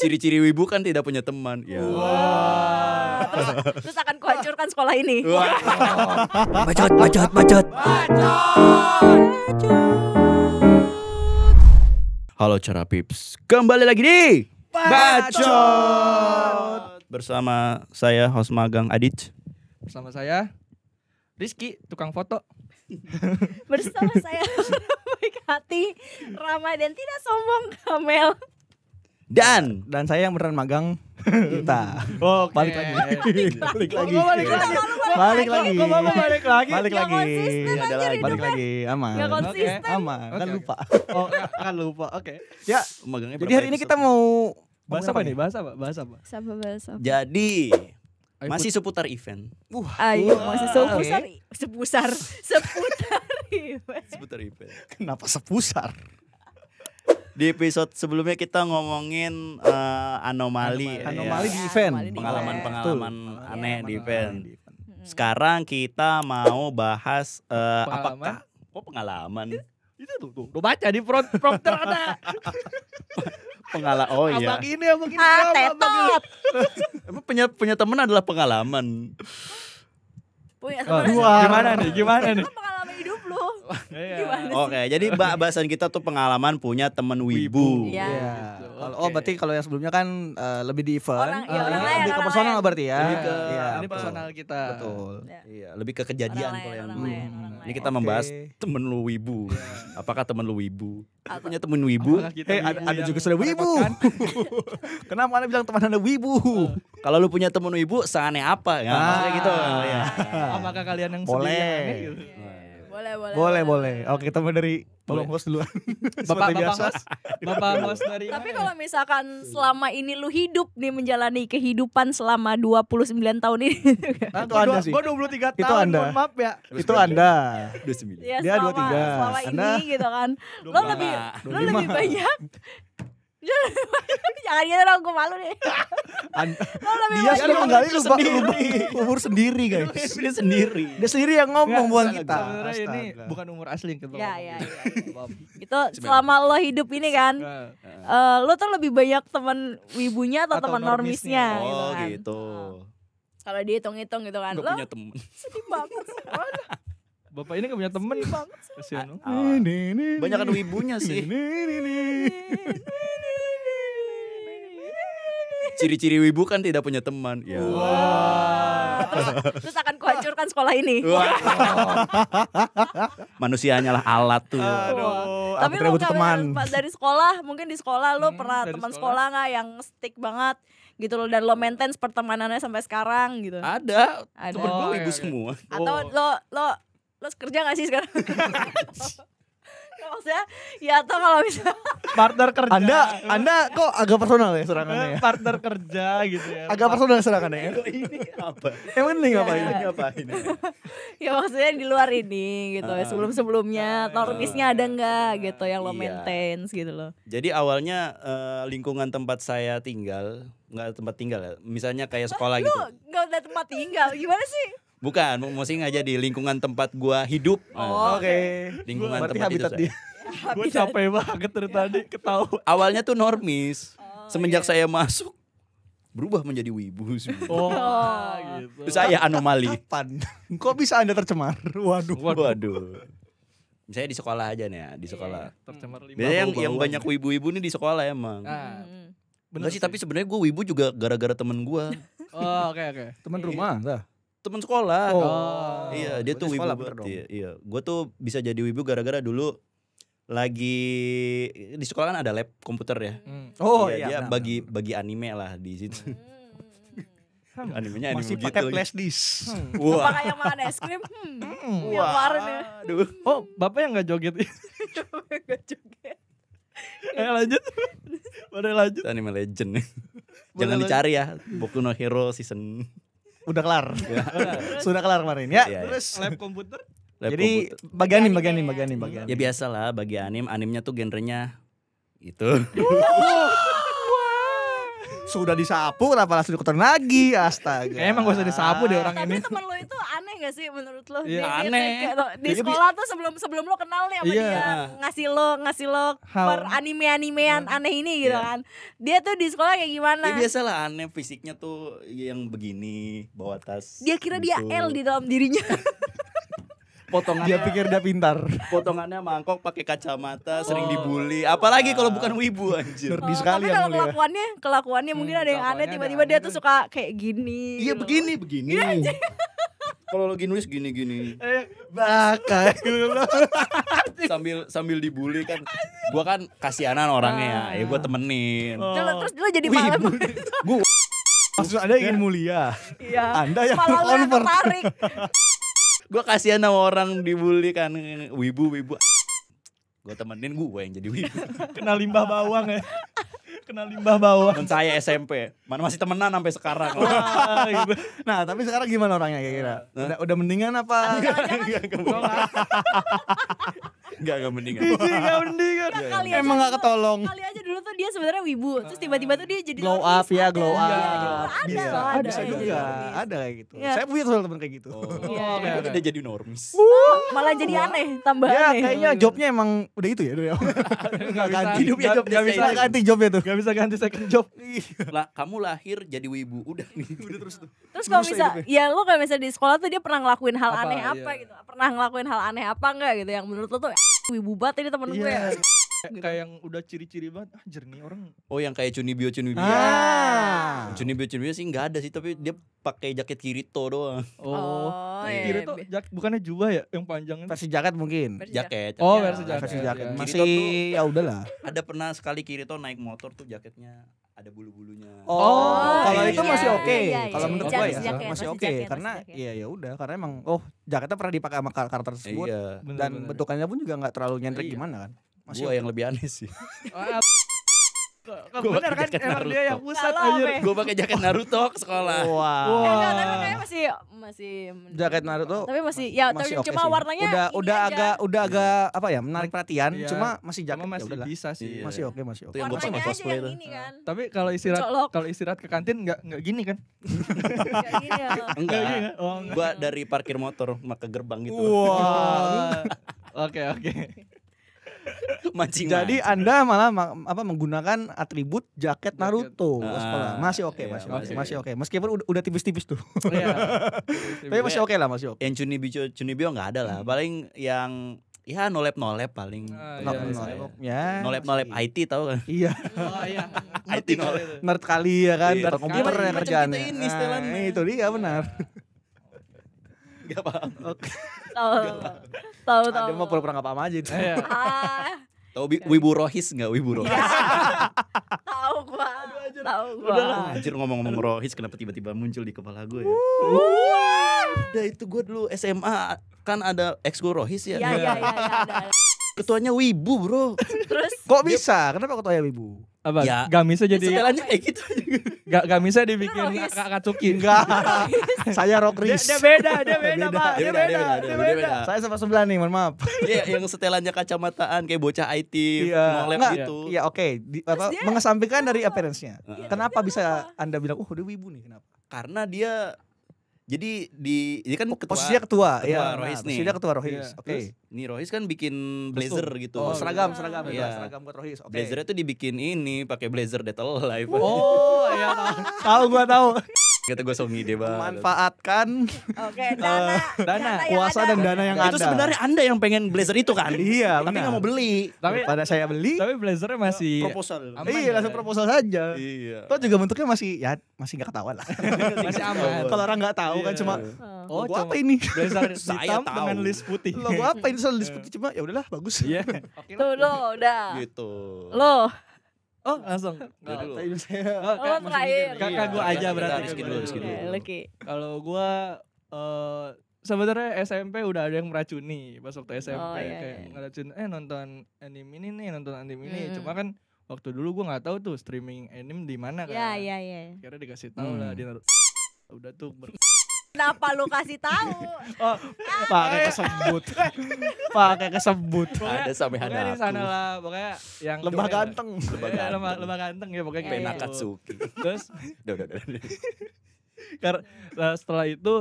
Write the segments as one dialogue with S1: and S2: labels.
S1: Ciri-ciri wibu kan tidak punya teman. Ya.
S2: Terus akan kuhancurkan sekolah ini.
S3: Bacot.
S1: Halo Cara Pips, kembali lagi di Bacot bersama saya host magang Adit.
S3: Bersama saya Rizky, tukang foto.
S2: Bersama saya baik hati, ramah dan tidak sombong, Kamel.
S1: Dan
S4: saya yang beneran magang kita.
S3: Oke.
S4: Balik lagi. Balik lagi.
S2: Nggak konsisten
S1: Ada
S2: anjir
S1: lagi.
S2: hidupnya.
S4: Balik lagi. Aman.
S2: Nggak konsisten.
S4: Aman. Kan
S3: Oke.
S4: lupa.
S3: Oh, akan lupa. Oke.
S4: Ya.
S1: magangnya
S4: Jadi
S1: berapa
S4: hari ini
S1: episode?
S4: kita mau
S3: Bahas apa nih? Bahas apa?
S2: Sabar.
S1: Jadi
S3: Ayo,
S1: masih seputar event.
S2: Ayo, masih seputar event.
S1: Seputar event.
S4: Kenapa sepusar?
S1: Di episode sebelumnya kita ngomongin anomali
S4: Anomali
S1: ya.
S4: di event.
S2: Anomali di
S1: Pengalaman-pengalaman
S2: Betul.
S1: aneh
S2: Iya,
S1: di event. Sekarang kita mau bahas
S3: Pengalaman?
S1: apakah pengalaman?
S3: Itu tuh. Udah baca di prompter ada.
S1: Oh iya.
S3: Abang ini.
S2: Tetot.
S1: Emang punya teman adalah pengalaman.
S2: Punya
S3: Oh,
S2: teman.
S3: Gimana nih?
S2: Kan pengalaman hidup lu.
S3: Iya.
S2: Gimana sih?
S1: Oke, jadi bahasan kita tuh pengalaman punya temen wibu.
S2: Iya.
S4: Iya.
S3: Oke.
S4: Berarti kalau yang sebelumnya kan lebih di event.
S2: Orang lain,
S4: Lebih ke
S2: orang
S4: personal
S2: lain.
S4: berarti ya.
S1: Lebih ke
S4: Iya,
S3: Ini
S1: apa?
S3: personal kita.
S4: Betul.
S1: Iya, lebih ke kejadian
S2: Orang
S1: kalau
S2: lain,
S1: yang
S2: orang
S1: dulu.
S2: lain, orang
S1: Ini
S2: lain.
S1: kita
S4: Oke.
S1: membahas temen lu wibu. Apakah temen lu wibu?
S2: Atau-
S1: Punya temen wibu?
S3: Apakah kita
S4: Hei,
S3: wibu
S4: ada
S3: yang
S4: juga sudah wibu.
S3: merepotkan?
S4: Kenapa Anda bilang teman Anda wibu?
S1: Kalau lu punya temen wibu, seaneh apa? Ya, maksudnya gitu. Ya.
S3: Apakah kalian yang
S4: Boleh.
S3: sedih yang aneh gitu?
S4: Boleh. Oke, kita mulai dari tolong host dulu.
S3: Bapak host dari
S2: Tapi
S3: mana
S2: kalau misalkan selama ini lu hidup nih menjalani kehidupan selama 29 tahun ini.
S3: Nah,
S4: Itu Anda sih.
S3: Gue 23
S4: Itu
S3: tahun,
S4: Anda.
S3: mohon maaf ya.
S4: Itu Anda.
S1: 29.
S2: Ya,
S4: Dia
S2: selama
S4: 23.
S2: selama
S4: Anda
S2: ini gitu kan. Lo
S1: 25.
S2: lebih
S4: 25.
S2: banyak. Jangan gitu dong, gue malu nih. Lo lebih
S4: Dia
S2: banyak.
S4: sudah menggali
S1: sendiri.
S4: umur sendiri guys.
S1: Dia sendiri.
S4: Dia sendiri yang ngomong bukan
S3: Nggak,
S4: kita.
S3: Sebenarnya ini
S4: Astaga.
S3: bukan umur asli yang kita
S2: Ya.
S3: ngomong.
S2: Itu selama lo hidup ini kan.
S3: Nah,
S2: Lo tuh lebih banyak teman wibunya atau
S3: Atau
S2: teman
S3: normisnya.
S2: normisnya gitu
S1: Oh
S2: kan.
S1: gitu.
S2: Kalau dihitung-hitung gitu kan.
S1: Gak
S2: Lo
S1: punya temen.
S2: sedih banget.
S3: Bapak ini gak punya temen. Kasihan.
S1: Banyak kan wibunya sih. Ciri-ciri wibu kan tidak punya teman. Ya.
S2: Terus akan kuhancurkan sekolah ini.
S1: Manusia hanyalah alat tuh.
S4: Aduh,
S2: Tapi
S4: aku tidak
S2: lo
S4: butuh teman.
S2: pas dari sekolah, mungkin di sekolah lo pernah
S3: dari
S2: teman
S3: sekolah.
S2: sekolah nggak yang stick banget gitu loh, dan lo maintain pertemanannya sampai sekarang gitu.
S1: Ada.
S2: Ada.
S1: Temen gue
S3: Oh,
S1: wibu
S3: iya.
S1: semua.
S2: Atau lo kerja nggak sih sekarang? Maksudnya ya, atau kalau misalnya
S3: Partner kerja.
S4: Anda kok agak personal ya serangannya ya?
S3: Partner kerja gitu ya.
S4: Agak personal serangannya ya?
S1: Ini apa?
S4: Emang ini ngapain?
S1: Ini ngapain?
S2: ya maksudnya di luar ini gitu ya, sebelum-sebelumnya normisnya ada nggak gitu yang lo
S1: Iya.
S2: maintain gitu loh.
S1: Jadi awalnya lingkungan tempat saya tinggal, nggak tempat tinggal ya. Misalnya kayak sekolah gitu.
S2: Lo nggak ada tempat tinggal gimana sih?
S1: Bukan, maksudnya aja di lingkungan tempat gua hidup.
S2: Oh,
S4: Oke.
S1: Lingkungan
S4: Berarti
S1: tempat
S4: habitat
S1: hidup
S4: dia.
S1: saya.
S3: Gue capek banget dari tadi ketawa.
S1: Awalnya tuh normis. Semenjak
S2: iya.
S1: saya masuk berubah menjadi wibu semua.
S3: Oh, gitu.
S1: Terus saya anomali.
S4: Kapan? Kok bisa Anda tercemar? Waduh.
S1: Waduh. Misalnya di sekolah aja nih ya, di sekolah.
S3: Tercemar lima.
S1: Biasanya yang
S4: Bau-bauan.
S1: banyak wibu-wibu nih di sekolah emang.
S3: Nah,
S1: Enggak sih, tapi sebenarnya gue wibu juga gara-gara temen gue.
S3: Oh, oke.
S4: Teman rumah, dah.
S1: Temen sekolah.
S3: Oh.
S1: Iya, dia
S4: berarti
S1: tuh wibu
S4: sekolah
S1: banget.
S4: bener dong.
S1: Iya. Gue tuh bisa jadi wibu gara-gara dulu lagi di sekolah kan ada lab komputer ya.
S4: Oh
S1: Iya,
S4: iya.
S1: dia
S4: benar.
S1: bagi anime lah di situ. Animenya anime
S4: Masih
S1: gitu
S4: pakai
S1: lagi.
S4: flash disk.
S1: Wah.
S2: Apakah yang makan es krim? Yang kemarin ya.
S1: Aduh.
S3: Oh, bapak yang gak joget.
S2: Gak joget.
S3: Lanjut. Lanjut.
S1: Anime legend. Jangan dicari ya. Boku no Hero season.
S4: Udah kelar. Sudah kelar kemarin ya.
S1: Iya, iya.
S4: Terus
S3: Lab komputer.
S1: Lab
S4: jadi
S1: komputer.
S4: bagian.
S1: Ya biasa lah bagi animenya tuh genrenya itu.
S4: Sudah disapu kenapa langsung dikotor lagi? Astaga.
S3: Kayaknya emang gak usah disapu deh orang
S2: Tapi
S3: ini.
S2: temen lo itu aneh gak sih menurut lo?
S3: Iya,
S1: aneh.
S2: Di sekolah tuh sebelum lo kenal nih sama
S3: Iya.
S2: dia ngasih lo
S3: Hal.
S2: per anime-animean aneh ini gitu kan. Dia tuh di sekolah kayak gimana?
S1: Ya biasalah aneh fisiknya tuh yang begini, bawa tas.
S2: Dia kira dia
S1: gitu.
S2: L di dalam dirinya.
S1: Potongannya
S4: Dia pikir dia pintar.
S1: potongannya mangkok pakai kacamata, sering dibully. Apalagi kalau bukan wibu anjir.
S4: Nerdi sekali
S2: tapi
S4: ya
S2: kalau
S4: mulia.
S2: kelakuannya mungkin ada yang aneh,
S3: kelakuannya
S2: tiba-tiba
S3: ada
S2: dia
S3: aneh
S2: tuh
S3: tuh.
S2: suka kayak gini.
S1: Iya
S2: gitu.
S1: begini. Kalau lagi nulis gini
S4: Bakal.
S1: sambil dibully kan. Gua kan kasihanan orangnya ya. Ya gua temenin.
S2: Terus lo jadi malam.
S4: Maksud Anda ingin mulia.
S2: Iya.
S4: Anda yang
S2: Malah lo yang
S4: convert.
S2: tertarik.
S1: Gua kasihan sama orang dibully kan, wibu. Gua temenin gue yang jadi wibu.
S3: Kena limbah bawang ya. Kena limbah bawang.
S1: Temen saya SMP, mana masih temenan sampai sekarang.
S3: Wah, gitu.
S4: Nah, tapi sekarang gimana orangnya kira-kira? Udah mendingan apa?
S1: Enggak mendingan.
S3: Gak mendingan.
S2: Kali aja
S4: Emang gak
S2: dulu-
S4: ketolong.
S2: Kali aja dulu tuh dia sebenarnya wibu, terus tiba-tiba tuh dia jadi
S4: Glow
S2: notice.
S4: up ya,
S2: Ada.
S4: glow up.
S2: Iya, ada
S4: Bisa,
S2: loh, ada
S4: bisa
S2: yang
S4: juga.
S2: jadi notice.
S4: Ada kayak gitu.
S2: Iya.
S4: Saya punya soal temen kayak gitu.
S2: Iya,
S1: Oh,
S2: iya.
S1: dia jadi normis.
S2: Malah jadi aneh, tambah
S4: Ya
S2: aneh.
S4: kayaknya jobnya emang udah itu ya. Nggak
S3: bisa.
S4: ganti.
S1: Hidupnya job
S3: Gak bisa
S1: desk.
S4: Ganti jobnya tuh.
S3: Gak bisa ganti second job.
S1: Lah, kamu lahir jadi wibu, udah nih. Udah terus tuh.
S2: Terus kalau
S4: Terus
S2: misal,
S4: hidupnya.
S2: ya lu kalau misalnya di sekolah tuh dia pernah ngelakuin hal
S3: Apa,
S2: aneh apa
S3: iya.
S2: gitu. Pernah ngelakuin hal aneh apa enggak gitu yang menurut lu tuh wibu banget ini temen gue.
S3: Iya. Kayak yang udah ciri-ciri banget. Anjir nih orang.
S1: Oh, yang kayak Cunibyo.
S4: Ah.
S1: Cunibyo sih enggak ada sih, tapi dia pakai jaket Kirito doang.
S3: Oh.
S2: iya.
S3: Kira tuh bukannya jubah ya yang panjang itu.
S4: Versi jaket mungkin.
S1: Jaket.
S3: Oh,
S2: Iya.
S3: versi jaket.
S4: Versi jaket.
S3: Iya.
S4: Masih ya udahlah.
S1: Ada pernah sekali Kirito naik motor tuh jaketnya ada bulu-bulunya.
S4: Oh, kalau
S2: iya,
S4: itu
S2: iya,
S4: masih
S2: iya,
S4: oke.
S2: iya,
S4: Kalau
S2: iya.
S4: menurut
S3: Jaket,
S4: gue ya
S2: jaket,
S4: masih
S2: masih
S4: oke
S2: jaket,
S4: karena
S2: masih jaket.
S4: ya udah karena emang jaketnya pernah dipakai sama karakter tersebut
S1: Iya.
S3: Bener,
S4: dan
S3: bener.
S4: bentukannya pun juga nggak terlalu nyentrik
S1: Iya.
S4: gimana kan. Masih
S1: Gua yang lebih aneh sih.
S3: Ah,
S1: Gua
S3: bener kan
S1: pakai jaket
S3: emang dia yang
S1: Naruto.
S3: pusat
S2: Kalau
S3: anjir.
S2: apa?
S1: Gua pakai jaket Naruto ke sekolah.
S4: Wah.
S2: Enggak, tapi kayaknya masih
S4: Jaket Naruto
S2: tapi masih ya
S4: masih
S2: tapi
S4: oke
S2: cuma
S4: sih.
S2: warnanya
S4: udah
S2: ini aja.
S4: agak apa ya menarik perhatian
S3: Iya.
S4: cuma masih jaket
S3: Cuma
S4: ya
S3: masih
S4: udahlah.
S3: bisa sih.
S1: Iya.
S4: Masih oke masih oke.
S1: Itu yang gua
S2: warnanya
S1: pakai
S2: aja
S1: cosplay
S2: yang
S1: tuh.
S2: ini kan.
S3: Tapi kalau istirahat ke kantin nggak gini kan?
S2: Kayak gini ya.
S1: Enggak.
S3: Oh, enggak.
S1: Gua dari parkir motor ke gerbang gitu.
S4: Wah.
S3: Oke.
S1: Mancing.
S4: Jadi Anda malah menggunakan atribut jaket Naruto ke
S1: Ah,
S4: sekolah. Masih oke,
S1: iya,
S4: masih oke,
S1: masih.
S4: masih oke. Meskipun udah tipis-tipis tuh.
S3: Iya.
S4: Tapi masih oke lah, masih oke.
S1: yang Cunibyo enggak ada lah. Paling yang ya nolep paling.
S3: Ah,
S4: Nggak
S3: iya,
S4: pernah.
S3: iya.
S4: Ya.
S1: Nolep IT tahu kan?
S4: Iya,
S3: Oh iya.
S1: IT nolep.
S4: nerd kali ya kan,
S1: Iya.
S4: nerd komputer
S3: Kali.
S4: ya
S1: Macam
S4: kerjaannya.
S1: kita ini setelannya.
S4: Itu dia benar.
S1: Enggak paham.
S2: Tahu.
S4: Ada mau pura-pura nggak paham aja itu.
S3: Iya.
S2: Ah,
S1: Tahu Wibu Rohis enggak Wibu Rohis?
S2: tahu gua. Tahu gua.
S1: Anjir ngomong-ngomong Rohis kenapa tiba-tiba muncul di kepala gue ya? Udah itu gue dulu SMA kan ada ekskul Rohis ya.
S2: Iya ada.
S1: Ketuanya Wibu, Bro.
S2: Terus
S4: Kok bisa? Kenapa kok ya ibu?
S3: Apa?
S1: Ya.
S3: Gamis aja
S1: Setelannya kayak gitu.
S3: Gak bisa dibikin
S2: Rohis.
S3: Katsuki.
S4: Enggak. Saya rock
S3: Dia,
S4: Riz.
S3: dia beda, Pak.
S1: Dia beda.
S4: Saya sama sebelah nih, mohon maaf.
S1: Iya, yang setelannya kacamataan kayak bocah IT, nolep
S4: Enggak,
S1: gitu.
S4: Iya, oke.
S2: dia-
S4: Mengesampingkan dari appearance-nya.
S1: Heeh.
S4: Kenapa bisa Anda bilang, dia wibu nih, kenapa?
S1: Karena dia jadi dia kan ketua.
S4: Posisinya ketua,
S1: ketua
S4: iya.
S1: Rohis nih.
S4: Posisinya ketua Rohis.
S3: Iya.
S4: Oke.
S1: Nih Rohis kan bikin blazer gitu.
S4: Oh, seragam
S1: Iya.
S4: seragam buat Rohis. Oke.
S1: Blazernya tuh dibikin ini pakai blazer Dead Alive.
S3: Oh, iya.
S4: Tahu gua tahu.
S1: Kata gue songi deh banget.
S4: Memanfaatkan
S2: oke, dana yang
S4: kuasa
S2: ada.
S4: dan dana yang
S1: Itu
S4: ada.
S1: sebenarnya Anda yang pengen blazer itu kan?
S4: Iya,
S1: Tapi
S4: benar.
S1: nggak mau beli.
S3: Tapi
S4: Pada saya beli,
S3: tapi blazernya masih
S1: Proposal.
S3: aman
S4: iya
S3: ya?
S4: langsung proposal saja.
S1: Iya.
S4: Toh juga bentuknya masih nggak ketahuan lah.
S3: masih aman.
S4: Kalau orang nggak tahu kan
S3: Iya.
S4: cuma
S2: Oh.
S4: logo
S3: cuma
S4: apa ini?
S3: blazer
S1: Saya
S3: hitam
S1: tahu.
S3: dengan list putih.
S4: Logo apa ini soal disebut cuma ya udahlah bagus.
S3: Iya.
S2: Tuh lo udah.
S1: Gitu.
S2: Lo.
S3: Oh, langsung.
S1: Dia dulu.
S4: Tapi saya
S3: Oh,
S2: Lo terakhir.
S3: Kakak gua aja berarti.
S1: Rizky dulu, Rizky dulu.
S2: Oke, Lucky.
S3: Kalau gua sebenarnya SMP udah ada yang meracuni pas waktu SMP
S2: Oh, iya,
S3: kayak
S2: iya.
S3: ngeracun nonton anime ini nih, nonton anime ini.
S2: Hmm.
S3: Cuma kan waktu dulu gua nggak tahu tuh streaming anime di mana kan.
S2: Iya.
S3: Akhirnya dikasih tahu lah
S4: Hmm.
S3: di udah tuh
S2: Kenapa lu kasih tahu?
S3: Oh,
S4: Pakai kesebut. Pakai kesebut.
S1: Ada sampai
S3: pokoknya di
S1: hadaku.
S3: sana lah, pokoknya yang
S4: Lembah ganteng.
S3: Iya, lembah ganteng ya pokoknya kayak
S1: Pena
S3: gitu.
S1: Katsuki.
S3: Terus
S1: Udah.
S3: karena setelah itu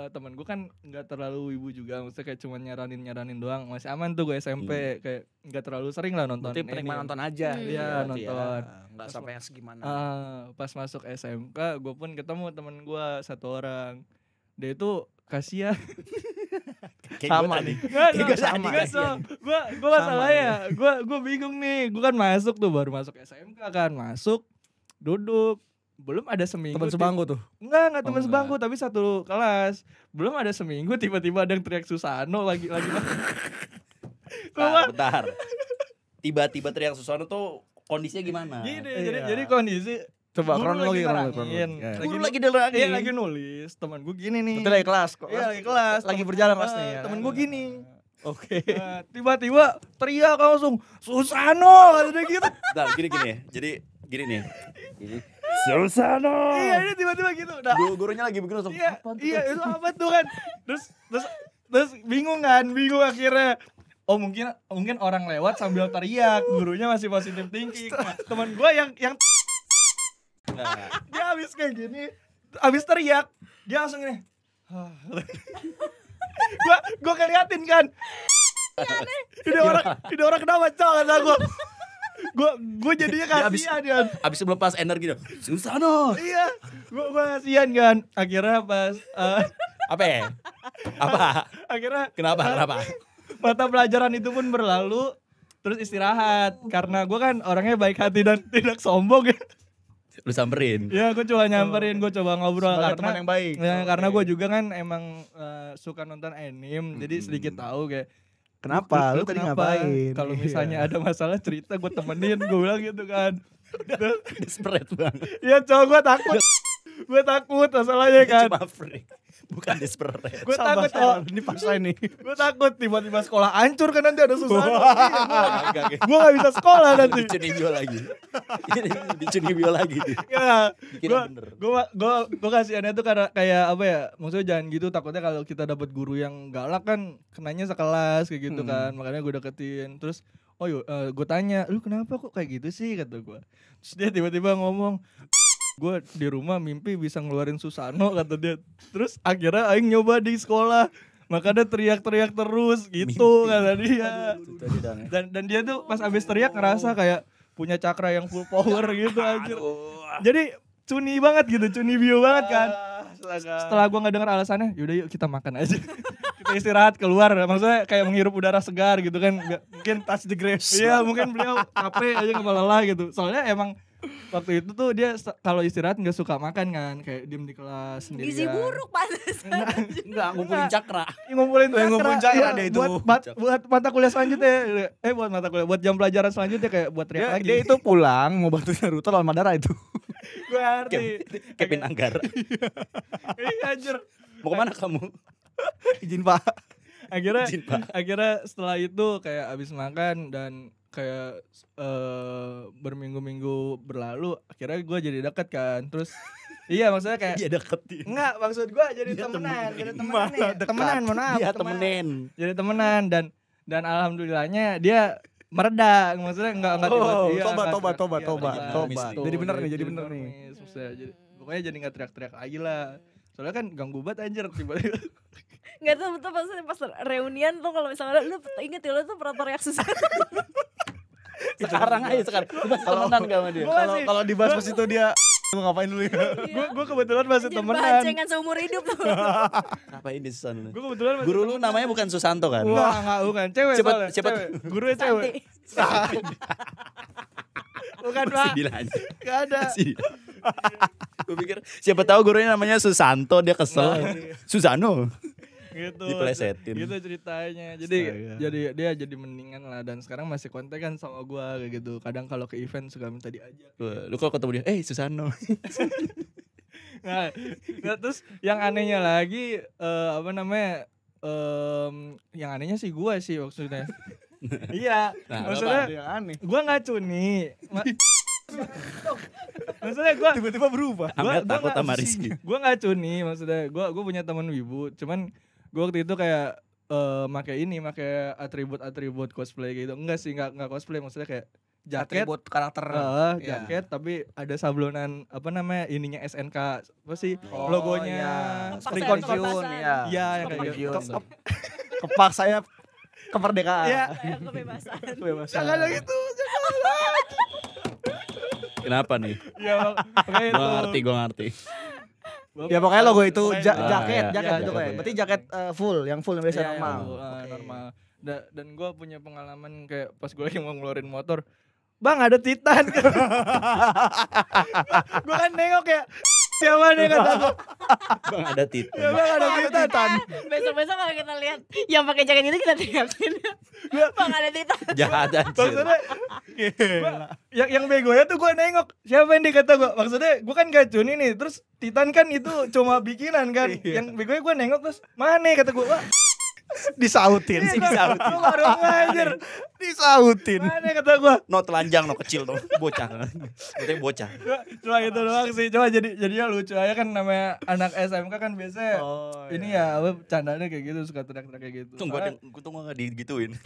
S3: temen gue kan nggak terlalu wibu juga, maksudnya kayak cuma nyaranin doang, masih aman tuh gue SMP, kayak nggak terlalu sering lah nonton.
S4: Berarti penikmat nonton aja.
S3: Iya,
S4: Berarti ya.
S3: nonton.
S4: Enggak sampai yang segimana.
S3: Pas masuk SMK gue pun ketemu temen gue satu orang, dia itu kasihan.
S4: Sama nih.
S3: Gue masalahnya, gue bingung nih, gue kan masuk tuh baru masuk SMK kan, masuk duduk. Belum ada seminggu.
S4: Teman sebangku tuh.
S3: Enggak
S4: Oh,
S3: teman sebangku tapi satu kelas. Belum ada seminggu tiba-tiba ada yang teriak Susano lagi.
S1: Bentar. Tiba-tiba teriak Susano tuh kondisinya gimana?
S3: Gini,
S4: Iya.
S3: jadi kondisi
S4: Coba
S3: guru
S4: kronologi
S3: lagi
S4: kronologi.
S3: nerangin.
S4: Ya.
S1: Guru lagi nerangin.
S3: Iya lagi nulis. Teman gue gini nih.
S4: Berarti lagi kelas kok.
S3: Iya lagi kelas.
S4: Lagi berjalan kelasnya ya.
S3: Temen gue gini.
S4: Oke.
S3: Tiba-tiba teriak langsung Susano kata dia gitu.
S1: Bentar, gini ya. Jadi gini nih. Susano.
S3: Iya ini tiba-tiba gitu. Nah,
S1: Gurunya lagi begini langsung.
S3: iya,
S1: "Apaan tuh?"
S3: iya itu apa tuh kan? Terus bingung akhirnya. Oh mungkin orang lewat sambil teriak, gurunya masih positive thinking. Nah, teman gue yang
S1: Nah,
S3: dia habis kayak gini, habis teriak, dia langsung gini. Gua keliatin kan. Ini orang kenapa cok kata gue jadinya
S1: Dia habis-
S3: kasihan kan.
S1: abis melepas energi dong. Susano.
S3: Iya, gue kasihan kan. Akhirnya pas
S1: Apa ya? Apa?
S3: akhirnya
S1: Kenapa?
S3: mata pelajaran itu pun berlalu, terus istirahat karena gue kan orangnya baik hati dan tidak sombong ya.
S1: Lu samperin.
S3: Ya gue coba nyamperin, gue coba ngobrol
S4: Sebagai teman
S3: karena
S4: yang baik.
S3: ya,
S4: Oke.
S3: karena gue juga kan emang suka nonton anime, jadi sedikit tahu kayak
S4: Kenapa? Lu tadi
S3: kenapa?
S4: ngapain?
S3: Kalau
S4: Iya.
S3: misalnya ada masalah cerita gue temenin, gue bilang gitu kan.
S1: Desperate banget.
S3: Ya cowok gue takut masalahnya kan.
S1: Cuma freak. Bukan desperate.
S3: Gue takut
S4: Sabar, ini paksa ini.
S3: gue takut tiba-tiba sekolah hancur kan nanti ada Susano.
S1: Enggak.
S3: Gue gak bisa sekolah nanti.
S1: Bikin bio lagi. Ini bikin bio lagi.
S3: Ya,
S1: Bikin yang bener.
S3: gue kasihannya tuh karena kayak apa ya, maksudnya jangan gitu, takutnya kalau kita dapat guru yang galak kan kenanya sekelas kayak gitu kan, makanya gue deketin. Terus gue tanya, lu kenapa kok kayak gitu sih kata gue. Terus dia tiba-tiba ngomong, gue di rumah mimpi bisa ngeluarin Susano kata dia. Terus akhirnya aing nyoba di sekolah, makanya teriak-teriak terus gitu kata dia. Dan dia tuh pas abis teriak ngerasa kayak punya cakra yang full power gitu anjir. Jadi cuni banget gitu, cuni bio banget kan. Setelah gue nggak dengar alasannya, yaudah yuk kita makan aja. Kita istirahat keluar, maksudnya kayak menghirup udara segar gitu kan. Mungkin touch the grass. Iya mungkin beliau capek aja kepala lelah gitu. Soalnya emang waktu itu tuh dia kalau istirahat nggak suka makan kan, kayak diem di kelas sendirian.
S2: Gizi buruk pantesan.
S1: Enggak, ngumpulin cakra.
S3: Ngumpulin cakra
S4: dia
S3: iya,
S4: itu.
S3: buat mata kuliah selanjutnya. Buat jam pelajaran selanjutnya kayak buat teriak lagi.
S4: Dia itu pulang mau bantu Naruto lawan Madara itu.
S3: Gue ngerti.
S1: Kevin Anggara.
S3: Iya anjir.
S1: Mau kemana kamu?
S4: Izin Pak.
S3: Akhirnya setelah itu kayak abis makan dan kayak berminggu-minggu berlalu, akhirnya gue jadi deket kan. Terus iya maksudnya kayak
S1: Dia deketin.
S3: enggak, maksud gue jadi
S1: Dia
S3: temenan,
S1: temenin.
S3: jadi temenan nih. Temenan, mohon maaf.
S1: Dia
S3: temenan.
S1: temenin.
S3: Jadi temenan dan alhamdulillahnya dia mereda, maksudnya enggak
S4: Oh,
S3: iya,
S4: tobat,
S3: enggak
S4: tobat,
S3: teriak-
S4: tobat,
S3: iya,
S4: tobat,
S3: teriak
S4: tobat.
S3: gitu.
S4: Jadi bener nih, jadi bener nih.
S3: permis, maksudnya. Pokoknya jadi enggak teriak-teriak lagi lah. Soalnya kan ganggu banget anjir tiba-tiba.
S2: Enggak tuh betul pas reunian tuh kalau misalnya lu inget ya lu tuh pernah teriak Susano.
S1: Sekarang aja. Lu masih temenan gak sama dia?
S3: Gua masih-
S4: Kalau dibahas pas itu dia lu ngapain dulu ya?
S3: Gue kebetulan masih
S2: Jadi
S3: temenan.
S2: bancengan seumur hidup tuh.
S1: Ngapain di Susano?
S3: Gue kebetulan masih
S1: Guru lu namanya bukan Susanto kan?
S3: Wah, bukan cewek
S1: Siapa-
S3: soalnya.
S1: siapa-
S3: Cewek. Gurunya cewek.
S2: Santi.
S3: Bukan,
S1: Masih
S3: Pak.
S1: bilang.
S3: Gak ada.
S1: Gue pikir siapa tahu gurunya namanya Susanto, dia kesel. Susano.
S3: Gitu.
S1: Dipelesetin.
S3: Gitu ceritanya. Jadi
S4: Astaga.
S3: dia jadi mendingan lah, dan sekarang masih kontak kan sama gua kayak gitu. Kadang kalau ke event suka minta diajak.
S1: Lu kalau ketemu dia, Susano.
S3: Nah, terus yang anehnya lagi yang anehnya sih gua sih maksudnya. Iya,
S1: Nah,
S3: maksudnya
S4: Ada yang aneh.
S3: gua nggak cuni. Maksudnya gue
S4: Tiba-tiba berubah.
S1: Amel takut sama Rizky.
S3: gue nggak cuni, maksudnya gue punya teman wibu, cuman gue waktu itu kayak pakai atribut cosplay gitu. Enggak sih, enggak cosplay, maksudnya kayak jaket,
S4: Atribut karakter. Iya.
S3: jaket tapi ada sablonan apa namanya ininya SNK apa sih
S4: Oh,
S3: logonya
S4: iya.
S2: Kepaksaan,
S4: Pensiun,
S2: kepaksaan.
S4: ya.
S3: Iya, yang kayak gitu.
S4: Pensiun. Kepaksa ya kemerdekaan.
S3: Iya.
S2: Kayak kebebasan.
S4: Kebebasan.
S3: Jangan gitu.
S1: Kenapa nih?
S3: Ya makanya
S1: Gue ngerti.
S4: Ya pokoknya logo itu
S3: Pokoknya
S4: jaket,
S1: iya.
S4: jaket
S1: Iya,
S4: itu kayak.
S1: jaket.
S4: Berarti jaket full, yang biasa
S3: Iya,
S4: normal.
S3: iya, normal. Dan gue punya pengalaman kayak pas gue lagi mau ngeluarin motor, bang ada Titan. Gue kan nengok ya, siapa nih kata gue,
S1: Bang ada titik.
S3: ya bang ada Titan.
S2: Besok-besok kalau kita lihat yang pakai jaket itu kita teriakin. Bang ada Titan.
S1: Jahat anjir.
S3: Maksudnya yang bego ya tuh gue nengok siapa yang dikata gue, maksudnya gue kan gak cuni nih, terus Titan kan itu cuma bikinan kan, yang begonya gue nengok terus mana kata gue, wah
S4: Disautin.
S3: gue baru ngajar,
S4: Disautin.
S3: mana kata gue.
S1: No telanjang, no kecil, no bocah. Berarti bocah.
S3: Cuma gitu doang sih, cuma jadinya lucu aja kan, namanya anak SMK kan biasanya ini ya apa candanya kayak gitu, suka teriak-teriak kayak gitu.
S1: Tunggu gak digituin.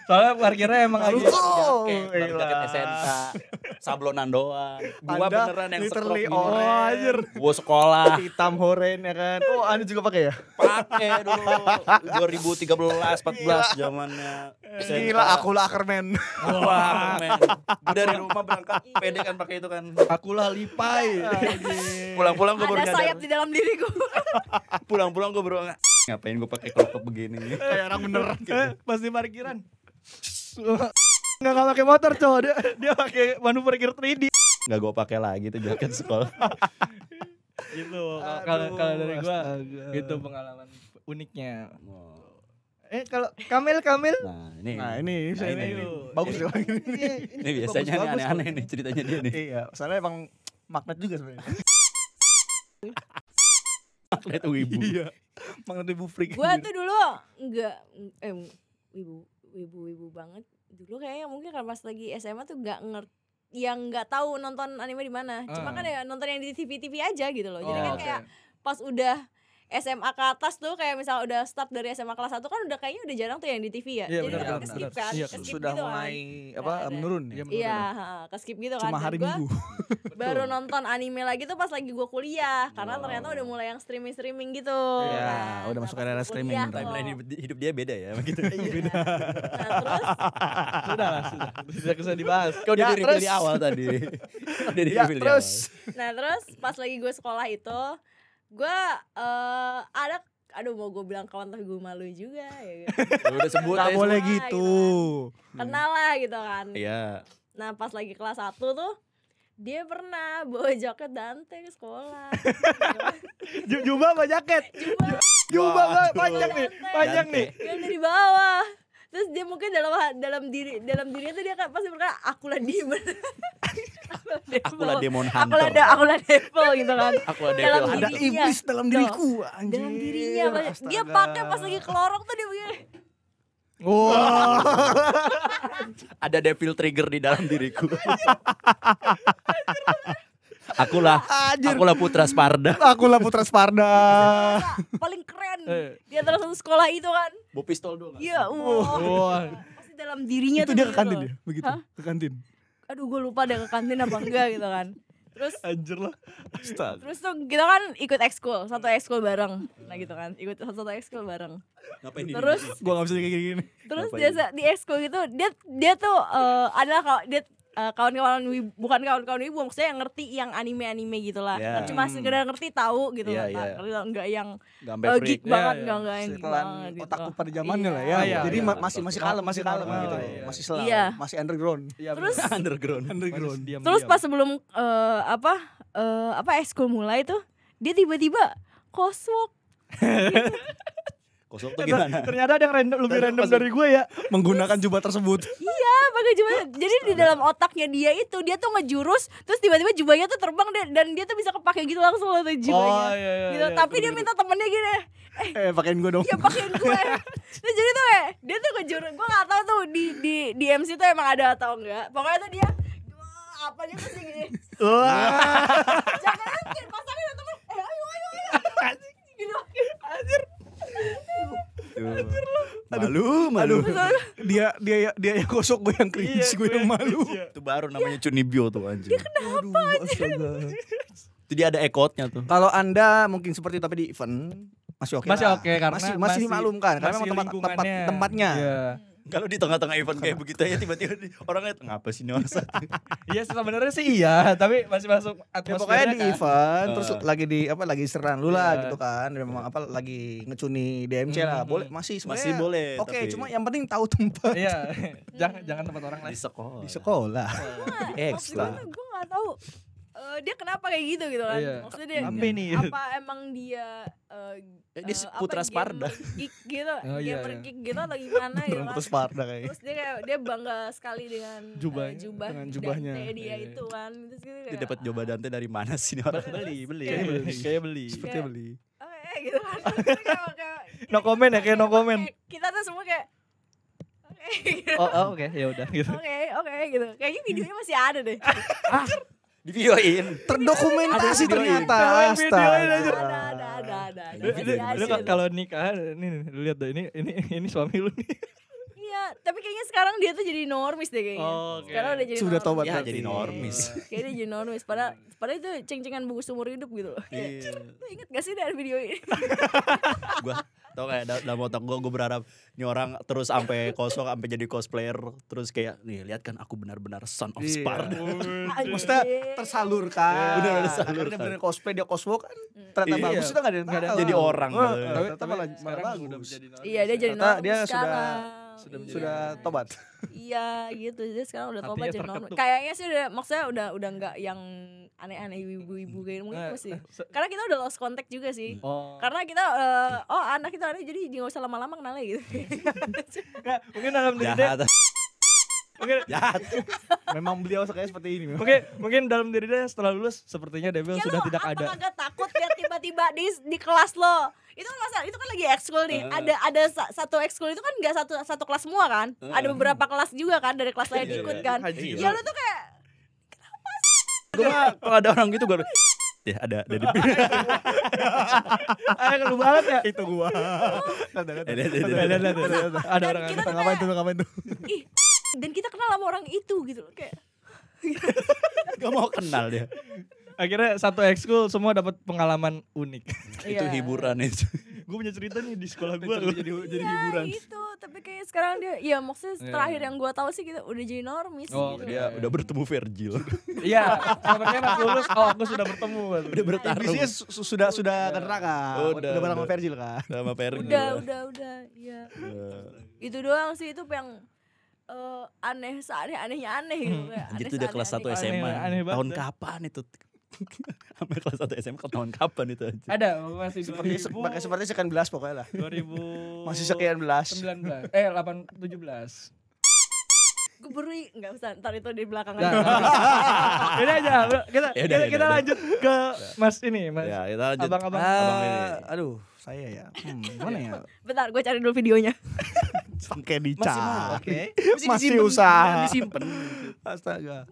S3: Soalnya parkirnya emang lagi
S1: Jaket, jaket SNK, sablonan doang. Gua
S4: Anda
S1: beneran yang sekrop
S4: literally
S1: gini.
S4: anjir.
S1: Gua sekolah
S4: Hitam horen ya kan. Oh, Anda juga pakai ya?
S1: pakai dulu 2013 14 zamannya SNK.
S4: Gila, akulah Ackerman.
S1: Wah, men. Gua dari rumah berangkat pede kan pakai itu kan.
S3: akulah lipai.
S1: Pulang-pulang gua baru
S2: Ada sayap
S1: nyadar.
S2: di dalam diriku.
S1: Pulang-pulang gua baru ngapain gua pakai crop top begini.
S4: Kayak orang bener.
S3: Pas di parkiran nggak pakai motor cowok, dia pakai manuver gear 3D
S1: Enggak gua pakai lagi tuh jaket sekolah.
S3: gitu. Kalau dari gua
S4: astaga.
S3: itu pengalaman uniknya.
S1: Oh.
S3: Kalau Kamil
S1: Nah, ini.
S4: Nah, ini saya
S1: ini.
S4: ini bagus ya.
S1: Ini biasanya nih aneh-aneh nih ceritanya dia nih.
S4: Iya, soalnya emang magnet juga sebenarnya.
S1: Magnet wibu.
S4: Iya. Magnet ibu freak.
S2: Gua tuh dulu enggak wibu banget. Dulu kayaknya mungkin karena pas lagi SMA tuh enggak ngerti, yang enggak tahu nonton anime di mana. Cuma kan ya nonton yang di TV-TV aja gitu loh. Jadi kan kayak pas udah SMA ke atas tuh, kayak misal udah start dari SMA kelas 1 kan udah kayaknya udah jarang tuh yang di TV ya.
S3: Iya,
S2: Jadi
S3: benar,
S2: kan ke-skip kan.
S3: Iya,
S2: Ke-skip
S4: Sudah
S2: gitu
S4: mulai
S2: kan.
S4: apa
S2: Ada.
S4: menurun ya?
S2: Iya, ke-skip gitu kan.
S4: Cuma
S2: Dan
S4: hari
S2: gua
S4: Minggu.
S2: baru nonton anime lagi tuh pas lagi gue kuliah, karena ternyata udah mulai yang streaming gitu.
S4: Iya,
S2: Nah,
S4: udah masuk
S2: pas
S4: era
S2: gua
S4: streaming
S2: kuliah
S4: beneran.
S2: tuh.
S1: Timeline hidup dia beda ya begitu.
S2: Nah, terus
S3: sudah tidak usah dibahas.
S1: Kau udah
S4: Ya,
S1: di
S4: terus.
S1: di awal tadi. Udah di
S4: Ya,
S1: reveal di
S4: terus
S2: nah terus pas lagi gue sekolah itu, gue ada, aduh mau gue bilang kawan tapi gue malu juga ya.
S1: awal. Udah sebut
S4: nggak
S1: aja
S4: boleh
S1: semua.
S4: gitu.
S2: Kenal lah gitu kan.
S1: Iya.
S2: Nah pas lagi kelas 1 tuh dia pernah bawa jaket Dante ke sekolah.
S3: Jubah apa jaket? Jubah apa? Panjang nih, panjang nih.
S2: Yang dari bawah. Terus dia mungkin dalam dirinya tuh dia kan pasti berkata akulah demon.
S1: Akulah demon
S2: Akulah
S1: hunter.
S2: akulah devil gitu kan.
S1: Akulah
S2: Dalam
S1: devil
S4: Ada
S1: hunter.
S2: dirinya.
S4: iblis dalam diriku, anjir.
S2: Dalam dirinya dia
S4: Astaga.
S2: pakai pas lagi kelorok tuh dia begini.
S3: Wah.
S1: Ada devil trigger di dalam diriku. Akulah putra Sparda.
S4: Akulah putra Sparda.
S2: Paling keren di antara satu sekolah itu kan.
S1: Bawa pistol doang.
S2: Iya,
S3: Wah.
S2: pasti dalam dirinya
S4: Itu
S2: tuh
S4: dia ke
S2: begitu
S4: kantin
S2: loh.
S4: ya, begitu.
S2: Hah?
S4: Ke kantin.
S2: Aduh gue lupa deh ke kantin apa enggak gitu kan.
S4: Anjir lah. Astaga.
S2: Terus tuh kita kan ikut ekskul, satu ekskul bareng. Nah gitu kan, ikut satu ekskul bareng.
S1: Ngapain di
S2: Terus
S4: Gua enggak bisa kayak gini.
S2: terus
S1: Ngapain?
S2: biasa di ekskul gitu dia tuh adalah kawan-kawan wibu, bukan kawan-kawan wibu, maksudnya yang ngerti yang anime-anime gitulah.
S1: Yeah.
S2: Cuma sekedar ngerti tahu gitu
S1: Iya,
S2: lah.
S1: iya.
S2: Ngerti tahu, enggak yang
S1: Gambar
S2: geek
S1: freak.
S2: banget,
S3: Iya,
S2: enggak yang geek
S4: Setelan
S2: banget gitu.
S4: otakku pada zamannya lah ya.
S3: Iya,
S4: Jadi
S3: iya.
S4: masih kalem, masih kalem
S3: normal,
S4: gitu.
S3: iya.
S4: Masih selam,
S2: Iya.
S4: masih underground.
S2: Terus
S1: Underground.
S4: Underground.
S2: Terus pas sebelum ekskul mulai tuh dia tiba-tiba koswalk.
S1: Kosong tuh gimana?
S3: ternyata ada yang lebih random dari gue ya.
S4: Menggunakan jubah tersebut.
S2: Iya, pakai jubah. Jadi di dalam otaknya dia tuh ngejurus, terus tiba-tiba jubahnya tuh terbang dan dia tuh bisa kepake gitu langsung loh tuh jubahnya.
S3: Oh, iya,
S2: Gitu. Tapi dia minta temennya gini,
S4: Pakein gua dong.
S2: ya pakein gue. Terus jadi tuh dia tuh ngejurus. Gue nggak tahu tuh di MC tuh emang ada atau enggak. Pokoknya tuh dia apa dia pasti gini.
S4: Wah.
S2: Jangan kayak pasangin ada temen. Ayo. Gitu.
S1: Malu.
S4: Dia yang gosok, gue yang cringe, gue yang malu.
S1: Itu baru namanya Cunibyo tuh anjing.
S4: Kenapa astaga.
S1: Itu dia ada ekotnya tuh.
S4: Kalau Anda mungkin seperti itu tapi di event masih oke.
S3: Masih
S4: lah.
S3: oke, karena
S4: masih dimaklumkan karena
S3: masih
S4: memang
S3: lingkungannya.
S4: tempatnya.
S3: Iya.
S1: Kalau di tengah-tengah event kayak begitu ya tiba-tiba orangnya ngapa sih nih orang satu.
S3: Iya sebenarnya sih iya, tapi masih masuk
S4: Ya,
S3: atmosfernya
S4: pokoknya di
S3: kan.
S4: event terus lagi di lagi seran lu lah
S3: Iya.
S4: gitu kan. Memang lagi ngecuni DMC lah. Boleh masih sebenarnya.
S1: Masih boleh,
S4: Oke,
S1: tapi-
S4: cuma yang penting tahu tempat.
S3: Iya. jangan tempat orang lain.
S1: Di sekolah.
S4: Di sekolah.
S1: Di ekstra.
S2: Gue nggak tahu dia kenapa kayak gitu kan.
S3: Iya.
S2: Maksudnya dia
S3: Apa ini?
S2: apa emang dia
S1: Dia Putra Sparda.
S2: Geek gitu,
S3: Oh, iya,
S2: gamer
S3: iya.
S2: geek gitu atau gimana gitu kan.
S4: Terus Sparda kayaknya.
S2: Terus dia bangga sekali dengan
S3: Jubahnya,
S2: jubah
S4: dengan jubahnya.
S2: Dante dia
S4: Iya.
S2: itu kan. Terus gitu
S1: Dia
S2: kayak,
S1: dapat jubah Dante dari mana sih nih orang?
S3: Kayak beli.
S4: Sepertinya beli.
S2: oke gitu kan. Terus kayak
S3: No comment ya, kayak no comment.
S2: kita tuh semua kayak oke gitu.
S3: Oh, oke, ya udah gitu.
S2: Oke gitu. Kayaknya videonya masih ada deh.
S1: Di videoin.
S4: Terdokumentasi
S1: Ada videoin.
S4: ternyata.
S3: Videoin, videoin
S4: Astaga.
S3: aja.
S2: Ada.
S3: Lu
S2: Masih ada.
S3: kalau nikah nih lu lihat deh ini suami lu nih.
S2: Iya, tapi kayaknya sekarang dia tuh jadi normis deh kayaknya.
S3: Oh, oke.
S2: Sekarang udah jadi
S4: Sudah
S2: normis.
S4: tobat
S1: Ya
S4: berarti.
S1: jadi normis.
S2: Kayaknya dia jadi normis. Padahal itu ceng-cengan bungkus seumur hidup gitu loh.
S1: Iya.
S2: Lu inget gak sih dari video ini?
S1: Gua tau kayak dalam otak gue berharap nih orang terus sampai kosong sampai jadi cosplayer terus kayak nih lihat kan aku benar-benar son of Sparta.
S4: Maksudnya tersalurkan.
S1: Bener,
S4: Akhirnya bener cosplay dia cosplay kan. Ternyata
S3: Iya.
S4: bagus itu enggak ada yang tahu.
S1: Jadi orang.
S4: Ternyata malah
S3: sekarang
S4: bagus.
S3: udah menjadi normis.
S2: Iya, dia jadi
S4: Ternyata
S2: normis
S4: dia
S2: sekarang.
S4: sudah tobat.
S2: Iya gitu, dia sekarang udah
S3: Hatinya
S2: tobat jadi normis.
S3: terketuk.
S2: Kayaknya sih udah, maksudnya udah nggak yang aneh-aneh ibu-ibu kayak mungkin
S3: Nah,
S2: masih. Karena kita udah lost contact juga sih.
S3: Oh.
S2: Karena kita anak kita aneh jadi nggak usah lama-lama kenalnya gitu.
S3: Nggak, mungkin dalam diri dia
S1: Jahat.
S3: mungkin
S1: Jahat.
S4: Memang beliau kayak seperti ini.
S3: mungkin dalam diri dia setelah lulus sepertinya Devil
S2: Ya
S3: sudah
S2: lo
S3: tidak
S2: apa
S3: ada.
S2: kagak takut lihat tiba-tiba di kelas lo? Itu kan masa itu kan lagi ekskul nih. Ada satu ekskul itu kan nggak satu kelas semua kan? Ada beberapa kelas juga kan dari kelas lain
S1: Iya,
S2: ikut
S1: iya.
S2: kan.
S3: Haji.
S2: Ya lo tuh kayak
S1: Gue kalau ada orang gitu gue ya ada di
S3: Lu banget ya.
S4: Itu gua.
S3: Ada orang
S2: kita
S3: yang
S2: tuh
S4: Ngapain tuh?
S2: ih, dan kita kenal sama orang itu gitu loh kayak.
S1: Gak mau kenal dia.
S3: akhirnya satu ekskul semua dapat pengalaman unik.
S1: Itu
S2: Iya.
S1: hiburan itu.
S3: Gue punya cerita nih di sekolah gue jadi
S2: Iya,
S3: hiburan.
S2: gitu, tapi kayak sekarang dia ya maksudnya terakhir yang gua tahu sih kita udah jadi normis
S3: Oh,
S2: gitu.
S1: Dia udah bertemu Virgil.
S3: Iya, sebenarnya pas lulus aku sudah bertemu.
S1: Udah bertarung
S4: Ambisinya sudah ke neraka.
S1: Udah,
S4: Udah bareng sama
S1: udah.
S4: Virgil kan.
S1: sama Virgil.
S2: Udah, iya. Itu doang sih itu yang aneh anehnya aneh gitu kayak.
S1: Anjir
S2: aneh
S1: itu udah kelas 1
S2: seaneh-aneh.
S1: SMA.
S3: Aneh banget
S1: Tahun
S3: dah.
S1: kapan itu? Sampai kelas 1 SMA tahun kapan itu aja?
S3: Ada masih
S4: Seperti sekian belas pokoknya lah.
S3: 2000
S4: Masih sekian belas.
S3: 19 17.
S2: Gue baru nggak usah ntar itu di belakang
S3: Nah,
S2: aja.
S3: ini aja kita
S1: Ya udah,
S3: kita, kita
S1: udah.
S3: lanjut ke Mas ini Mas.
S1: Ya, kita lanjut.
S3: Abang-abang.
S1: Abang ini.
S4: Aduh, saya ya. Gimana ya?
S2: Bentar gue cari dulu videonya.
S4: Pakai
S1: Masih mau.
S4: dicak.
S1: Oke.
S4: Masih usaha.
S1: Disimpan.
S4: Astaga.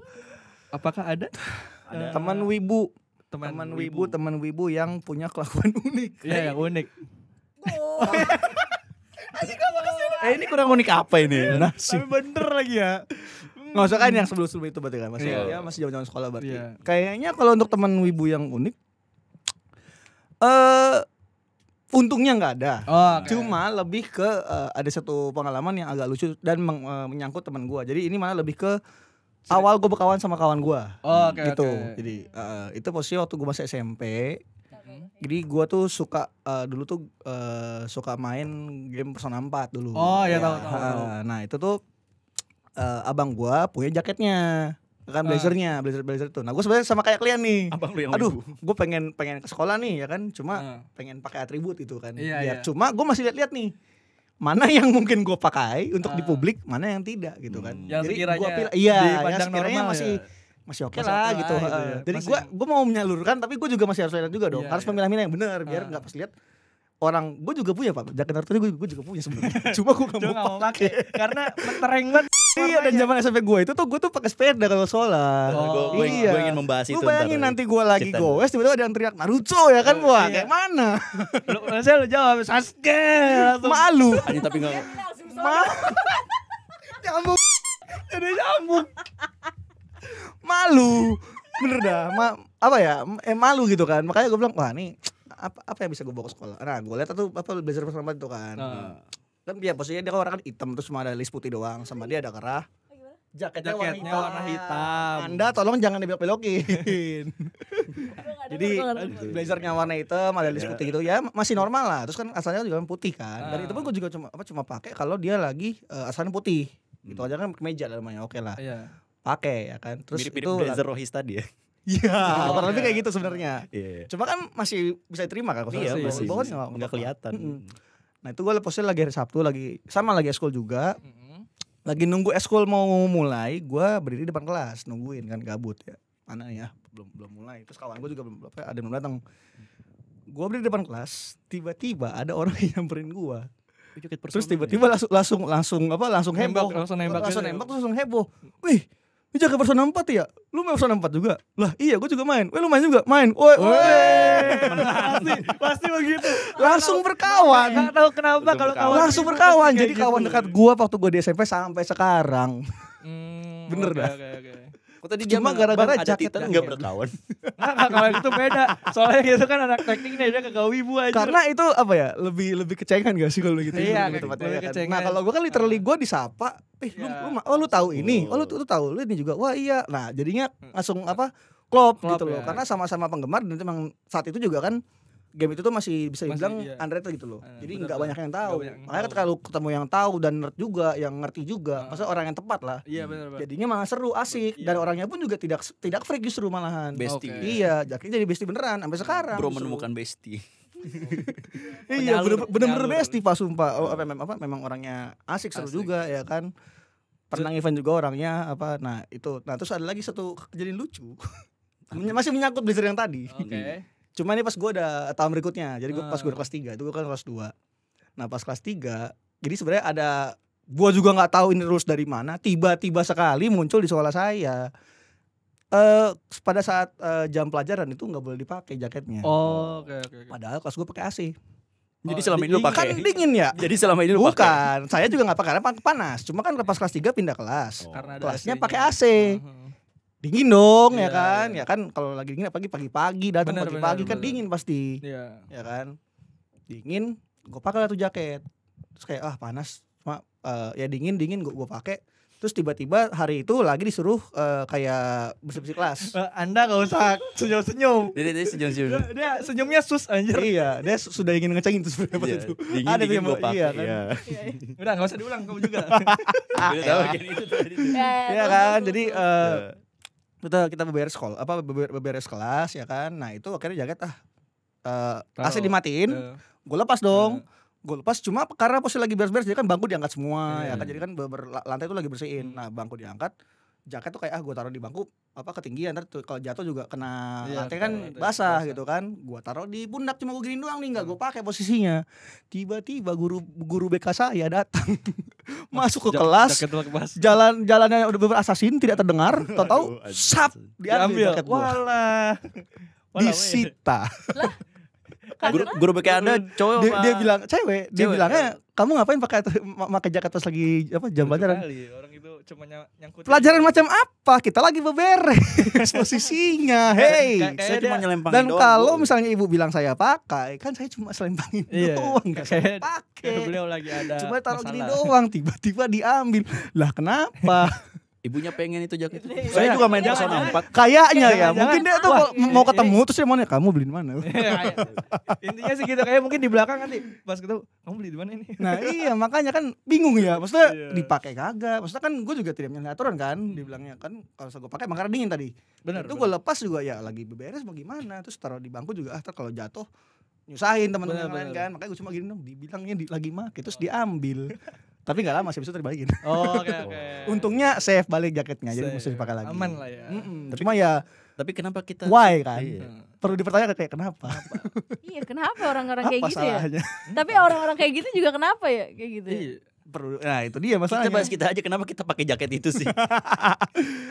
S3: Apakah ada
S4: Teman wibu.
S3: teman
S4: Teman wibu yang punya kelakuan unik.
S3: Iya, yang unik.
S1: Ini kurang unik apa ini?
S4: Nah,
S3: Tapi bener lagi ya.
S4: nggak usah kan yang sebelum itu berarti kan masih
S3: Iya.
S4: ya masih zaman sekolah berarti.
S3: Iya.
S4: Kayaknya kalau untuk teman wibu yang unik untungnya nggak ada.
S3: Oh, oke.
S4: Cuma lebih ke ada satu pengalaman yang agak lucu dan menyangkut teman gua. Jadi ini malah lebih ke awal gua berkawan sama kawan gua.
S3: Oh, oke,
S4: gitu.
S3: oke.
S4: Jadi itu posisi waktu gua masih SMP. Jadi gua tuh suka dulu tuh suka main game Persona 4 dulu.
S3: Oh, iya, tahu.
S4: Nah, itu tuh abang gua punya jaketnya. Kan blazernya, blazer itu. Nah, gua sebenarnya sama kayak kalian nih.
S1: Abang lu yang
S4: Aduh,
S1: wibu.
S4: gue pengen ke sekolah nih ya kan, cuma pengen pakai atribut itu kan.
S3: Iya,
S4: Biar
S3: iya.
S4: cuma gue masih lihat-lihat nih, mana yang mungkin gue pakai untuk di publik, mana yang tidak gitu kan.
S3: Yang
S4: Jadi
S3: sekiranya
S4: gua pilih, iya, yang
S3: dipandang
S4: sekiranya
S3: normal
S4: masih
S3: ya.
S4: masih oke
S3: Masih
S4: lah
S3: oke
S4: gitu.
S3: lah gitu ya.
S4: Jadi
S3: Masih-
S4: gue mau menyalurkan, tapi gue juga masih harus lihat juga dong.
S3: Iya,
S4: Harus
S3: iya.
S4: pemilah-milah yang benar biar nggak pas lihat orang. Gue juga punya pak, jaket Naruto gue juga punya sebenarnya. Cuma gue
S3: Cuma
S4: nggak
S3: nggak
S4: mau
S3: mau pakai karena mentereng banget.
S4: Iya, dan zaman SMP gue itu tuh gue tuh pakai sepeda kalau sekolah.
S1: Gue
S4: iya.
S1: ingin membahas itu.
S4: Lu bayangin
S1: ntar.
S4: nanti gue lagi
S1: Cerita
S4: goes tiba-tiba ada yang teriak Naruto ya kan, wah
S3: Iya.
S4: kayak mana?
S3: Lu jawab Sasuke langsung.
S4: Malu.
S1: Anjing tapi enggak.
S4: Nyambung. Jadi nyambung. Malu. Bener dah. Apa ya? Malu gitu kan. Makanya gue bilang, wah nih apa yang bisa gue bawa ke sekolah. Nah, gue lihat tuh blazer pertama itu kan. Kan dia posisinya dia kan orang kan hitam terus cuma ada list putih doang, sama dia ada kerah. Jaketnya
S3: Warna hitam.
S4: Anda tolong jangan dibelok-belokin. Jadi blazernya warna hitam, ada list putih gitu ya, masih normal lah. Terus kan asalnya juga putih kan. Dan itu pun gue juga cuma pakai kalau dia lagi asalnya putih. Gitu aja kan kemeja namanya. Oke lah.
S3: Iya.
S4: Pakai ya kan. Terus
S1: Mirip-mirip
S4: itu
S1: blazer Rohis tadi ya.
S4: iya, kurang lebih kayak gitu sebenarnya.
S1: Iya.
S4: Cuma kan masih bisa diterima kan kalau
S1: Iya,
S4: di
S1: masih
S4: bawah
S1: enggak kelihatan.
S4: Nah, itu gue posnya lagi hari Sabtu lagi eskul juga. Lagi nunggu eskul mau mulai, gue berdiri depan kelas nungguin kan, gabut ya. Mana ya? Belum mulai. Terus kawan gue juga ada yang belum datang. Gue berdiri depan kelas, tiba-tiba ada orang yang nyamperin gue. Terus tiba-tiba langsung heboh.
S3: Langsung nembak
S4: Terus
S3: gitu.
S4: langsung heboh. Wih, ini jaga Persona 4 ya? Lu main Persona 4 juga? Lah iya, gue juga main. Lu main juga? Main. Woi.
S3: Pasti begitu.
S4: Langsung berkawan.
S3: Enggak tahu kenapa kalau kawan
S4: Langsung
S3: gitu
S4: berkawan.
S3: pasti
S4: Jadi
S3: kayak
S4: kawan
S3: gitu.
S4: dekat gua waktu gua di SMP sampai sekarang. Bener
S3: Oke,
S4: dah.
S3: Oke.
S1: Kok tadi
S4: Cuma
S1: dia
S4: gara-gara
S1: Bang, ada
S4: jaket
S1: Titan
S4: doang.
S1: enggak berkawan.
S3: Nah, kalau itu beda. Soalnya gitu kan anak teknik nih dia kagak wibu aja.
S4: Karena itu apa ya? Lebih kecengan gak sih kalau gitu?
S3: Iya,
S4: Lebih tepatnya
S3: lebih
S4: ya kan.
S3: kecengan.
S4: Nah, kalau gua kan literally gua disapa, lu tahu ini? Oh, lu tahu lu ini juga. Wah, iya. Nah, jadinya langsung klop gitu loh.
S3: Ya.
S4: Karena sama-sama penggemar dan memang saat itu juga kan game itu tuh masih bisa dibilang
S3: iya.
S4: underrated gitu loh. Jadi
S3: betul,
S4: nggak banyak yang tahu.
S3: nggak banyak yang
S4: Makanya
S3: tahu.
S4: ketika lu ketemu yang tahu dan nerd juga, yang ngerti juga, maksudnya orang yang tepat lah.
S3: Iya benar.
S4: Jadinya malah seru, asik, dan orangnya pun juga tidak freak justru malahan.
S1: Bestie.
S3: Oke.
S4: Iya, jadi bestie beneran sampai sekarang.
S1: Bro
S4: justru.
S1: menemukan bestie.
S4: Iya,
S3: Penyalur,
S4: bener-bener
S3: penyalur.
S4: bestie Pak sumpah. Oh, memang orangnya asik, seru
S3: Asik.
S4: juga ya kan. Pernah event juga orangnya Nah, itu. Nah, terus ada lagi satu kejadian lucu. Masih menyangkut blazer yang tadi.
S3: Oke.
S4: Cuma ini pas gue udah tahun berikutnya. Jadi pas gue kelas 3, itu gue kan kelas 2. Nah, pas kelas 3, jadi sebenarnya ada gue juga nggak tahu ini rules dari mana, tiba-tiba sekali muncul di sekolah saya. Pada saat jam pelajaran itu nggak boleh dipakai jaketnya.
S3: Oh, oke.
S4: Padahal kelas gue pakai AC.
S1: Jadi selama ini lu
S4: Kan
S1: pakai.
S4: dingin ya?
S1: Jadi selama ini lu pakai.
S4: Bukan, saya juga nggak pakai karena panas. Cuma kan pas kelas 3 pindah kelas.
S3: Karena ada
S4: Kelasnya
S3: AC-nya.
S4: pakai AC. Dingin dong
S3: Iya,
S4: ya kan?
S3: iya.
S4: Ya kan kalau lagi dingin apalagi pagi-pagi datang
S3: Benar,
S4: pagi-pagi
S3: benar,
S4: kan
S3: benar.
S4: dingin pasti.
S3: Iya.
S4: Ya kan? Dingin, gue pakai lah tuh jaket. Terus kayak panas, cuma ya dingin gue pakai. Terus tiba-tiba hari itu lagi disuruh kayak bersih-bersih kelas.
S3: Anda gak usah senyum-senyum.
S1: Jadi senyum-senyum.
S3: Dia senyumnya sus anjir.
S4: Iya, dia sudah ingin ngecengin tuh sebenarnya pas
S1: Iya,
S4: itu.
S1: Dingin
S4: Ada
S1: dingin
S4: yang
S1: gue pakai.
S4: iya kan?
S1: Iya.
S3: Udah gak usah diulang kamu juga.
S1: Udah tahu kayak itu tadi.
S4: Iya kan? Jadi kita beberes kelas ya kan. Nah, itu akhirnya jaket AC dimatiin. Gue lepas dong. Gue lepas cuma karena posisi lagi beres-beres jadi kan bangku diangkat semua ya kan. Jadi kan lantai itu lagi bersihin. Nah, bangku diangkat, jaket tuh kayak gue taruh di bangku ketinggian, ntar tuh kalau jatuh juga kena lantai kan basah gitu kan. Gue taruh di pundak cuma gue gini doang nih, nggak gue pakai posisinya. Tiba-tiba guru BK saya datang masuk ke kelas, jalannya udah berasasin tidak terdengar, tahu-tahu sap diambil jaket gue,
S3: Walah.
S4: disita.
S1: Guru BK Anda cowok apa?
S4: Dia bilang cewek, dia
S1: Cewek,
S4: bilangnya kamu ngapain pakai jaket pas lagi jam pelajaran?
S3: Orang itu cuma nyangkut.
S4: Pelajaran macam apa? Kita lagi beberes posisinya. Hey.
S1: Saya cuma nyelempangin
S4: Dan
S1: doang,
S4: kalau
S1: Bu.
S4: misalnya ibu bilang saya pakai, kan saya cuma selempangin doang, enggak saya pakai.
S3: Beliau lagi ada.
S4: Cuma taruh gini
S3: masalah.
S4: doang, tiba-tiba diambil. Lah kenapa?
S1: Ibunya pengen itu jaket.
S3: Iya.
S1: Saya juga main
S3: Jangan,
S1: Persona 4.
S4: Kayaknya ya,
S3: Jangan-jangan.
S4: mungkin dia tuh
S3: Wah,
S4: kalau mau ketemu terus dia mau nanya, kamu beli di mana?
S3: Intinya sih gitu, kayak mungkin di belakang nanti pas ketemu kamu beli di mana ini?
S4: Nah iya makanya kan bingung ya, maksudnya
S3: Iya.
S4: dipakai kagak, maksudnya kan gue juga tidak punya aturan kan, dibilangnya kan kalau gue pakai emang karena dingin tadi.
S3: Benar.
S4: Itu gue lepas juga ya lagi beberes mau gimana, terus taruh di bangku juga ntar kalau jatuh nyusahin teman-teman yang lain kan, makanya gue cuma gini dong, dibilangnya lagi make terus diambil. Tapi nggak lama sih besok dibalikin.
S3: Oh, oke oke.
S4: Untungnya safe balik jaketnya, jadi
S3: Safe.
S4: mesti dipakai lagi.
S3: Aman lah ya.
S4: Cuma ya
S1: Tapi kenapa kita
S4: why kan?
S1: Iya.
S4: Perlu dipertanyakan kayak kenapa?
S2: Iya, kenapa orang-orang kayak
S4: Apa
S2: gitu ya?
S4: salahnya?
S2: Tapi orang-orang kayak gitu juga kenapa ya kayak gitu? Ya?
S3: Iya.
S4: perlu. Nah, itu dia
S1: Kita
S4: masalahnya.
S1: bahas kita aja kenapa kita pakai jaket itu sih?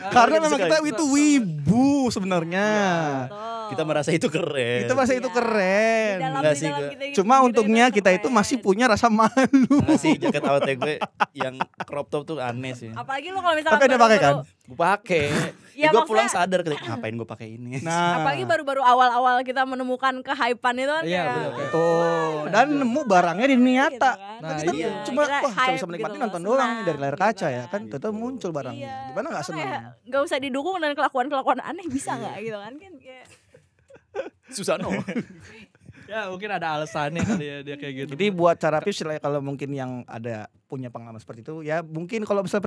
S4: Karena
S1: Kita
S4: memang
S1: suka
S4: kita
S1: itu.
S4: itu wibu sebenarnya.
S2: Betul.
S1: Kita merasa itu keren.
S4: Kita merasa itu
S2: Iya.
S4: keren.
S2: Di dalam-
S1: Enggak
S2: di
S1: sih,
S2: dalam
S1: gua-
S2: kita
S4: Cuma
S2: gitu
S4: untungnya
S2: kan
S4: kita itu
S2: keren.
S4: masih punya rasa malu.
S1: Enggak sih, jaket AOT gue yang crop top tuh aneh sih.
S2: Apalagi lu kalau misalkan
S4: Tapi ada pakai kan?
S1: Gue pakai.
S2: Ya,
S1: Gue pulang
S2: maksudnya-
S1: sadar kayak ngapain gue pakai ini.
S4: Nah,
S2: apalagi baru-baru awal-awal kita menemukan kehypean itu kan
S3: Iya,
S2: kayak,
S3: betul, kayak-
S4: tuh. Dan nemu barangnya di Niata.
S2: gitu kan.
S3: Nah,
S4: Kita
S1: iya.
S4: cuma
S2: Kita
S4: wah cuma
S2: hype
S4: bisa menikmati
S2: gitu loh,
S4: nonton doang
S2: senang
S4: dari layar
S2: gitu
S4: kaca ya
S2: kan.
S4: kan. Ternyata muncul barangnya.
S2: Iya.
S4: Gimana nggak
S2: Kan
S4: seneng?
S2: kayak nggak usah didukung dengan kelakuan-kelakuan aneh bisa nggak gitu kan kayak
S1: Susano.
S3: Ya mungkin ada alasannya kali ya dia kayak gitu.
S4: Jadi buat cara tips lah kalau mungkin yang ada punya pengalaman seperti itu ya mungkin kalau bisa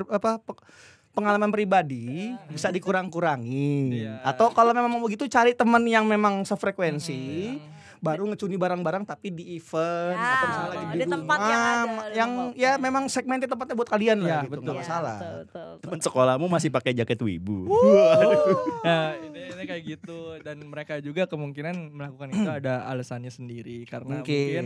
S4: pengalaman pribadi bisa dikurang-kurangi.
S3: Iya.
S4: Atau kalau memang mau begitu cari teman yang memang sefrekuensi. Baru ngecuni barang-barang tapi di event
S2: Ya,
S4: atau misalnya lagi
S2: ada
S4: di
S2: tempat
S4: rumah
S2: yang ada,
S4: yang
S2: tempat.
S4: ya memang segmented tempatnya buat kalian
S3: Ya,
S4: lah gitu
S3: betul.
S4: nggak
S2: Iya,
S4: masalah.
S2: betul.
S1: Temen sekolahmu masih pakai jaket wibu.
S3: Nah, ini kayak gitu dan mereka juga kemungkinan melakukan itu ada alasannya sendiri karena mungkin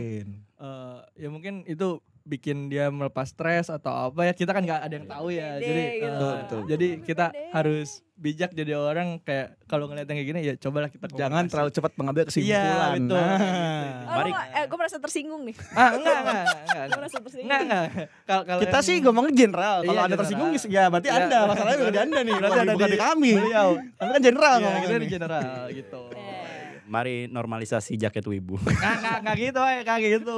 S3: ya mungkin itu bikin dia melepas stres atau apa ya kita kan nggak ada yang tahu ya.
S2: Pede
S3: Jadi
S2: gitu.
S4: Betul.
S3: jadi kita
S2: Pede.
S3: harus bijak jadi orang kayak kalau ngeliat yang kayak gini ya cobalah kita
S4: Jangan
S3: komunikasi.
S4: terlalu cepat mengambil kesimpulan.
S3: Iya, betul.
S4: Nah.
S1: Mari.
S2: Gue merasa tersinggung nih.
S3: Enggak.
S2: Gue merasa tersinggung.
S3: Enggak. Kalau
S4: Kita
S3: yang-
S4: sih ngomong general. Kalau
S3: Iya,
S4: Anda
S3: general.
S4: tersinggung ya berarti
S3: Ya.
S4: Anda. Masalahnya bukan di Anda nih.
S3: Berarti ada
S4: bukan
S3: di
S4: di kami.
S3: beliau.
S4: Kami kan general
S3: Iya,
S4: ngomongnya
S3: kita di
S4: nih.
S3: general gitu.
S1: Mari normalisasi jaket wibu.
S3: Enggak gitu, kayak gitu.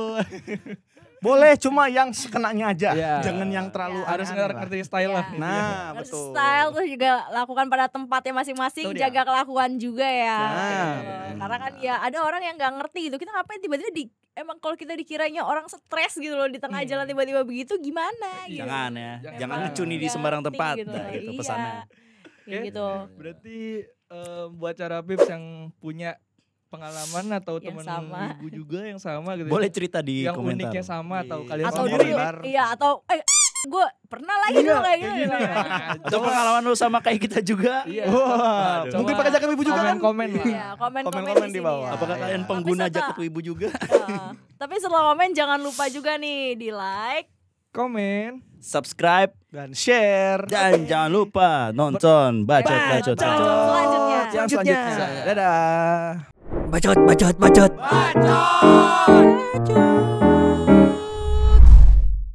S4: Boleh cuma yang sekenanya aja.
S3: Iya.
S4: Jangan yang terlalu
S3: Harus
S4: aneh-aneh lah.
S3: ngerti style lah.
S2: Iya.
S4: Nah,
S2: Harus
S4: betul.
S2: style terus juga lakukan pada tempatnya masing-masing,
S3: Itu dia.
S2: jaga kelakuan juga ya.
S4: Nah,
S2: Gitu. Karena kan ya ada orang yang nggak ngerti gitu. Kita ngapain tiba-tiba emang kalau kita dikiranya orang stres gitu loh di tengah jalan tiba-tiba begitu gimana gitu.
S1: Jangan ya.
S3: Jangan.
S1: Jangan
S2: Emang
S1: ngecuni di
S2: nggak
S1: sembarang
S2: ngerti
S1: tempat.
S2: gitu.
S1: Nah, gitu
S2: Iya.
S1: pesannya.
S2: Kayak
S3: Oke.
S2: gitu.
S3: Berarti buat cara Pips yang punya pengalaman atau
S2: Yang
S3: teman
S2: sama.
S3: ibu juga yang sama gitu.
S1: Boleh cerita di
S3: yang
S1: komentar.
S3: uniknya sama atau
S4: Iya.
S3: kalian
S2: Atau
S4: Komen
S3: sendiri.
S2: dulu
S4: komentar.
S2: iya atau gue pernah lagi
S3: Iya,
S2: dulu kayak gitu.
S3: kayak gini.
S1: Atau pengalaman lu sama kayak kita juga.
S3: Iya.
S4: Wah,
S3: Aduh.
S4: mungkin pakai jaket ibu juga kan?
S3: Komen lah.
S2: Iya, komen-komen
S4: Komen-komen di
S2: sini
S4: bawah.
S2: ya.
S1: Apakah
S4: Iya.
S1: kalian
S2: Tapi
S1: pengguna
S2: setelah-
S1: jaket wibu juga?
S2: Tapi setelah komen jangan lupa juga nih di like.
S3: Komen.
S1: Subscribe
S4: Dan share.
S1: dan jangan lupa nonton bacot-bacot.
S2: Selanjutnya.
S4: Yang selanjutnya. Dadah.
S1: Bacot.
S2: Bacot.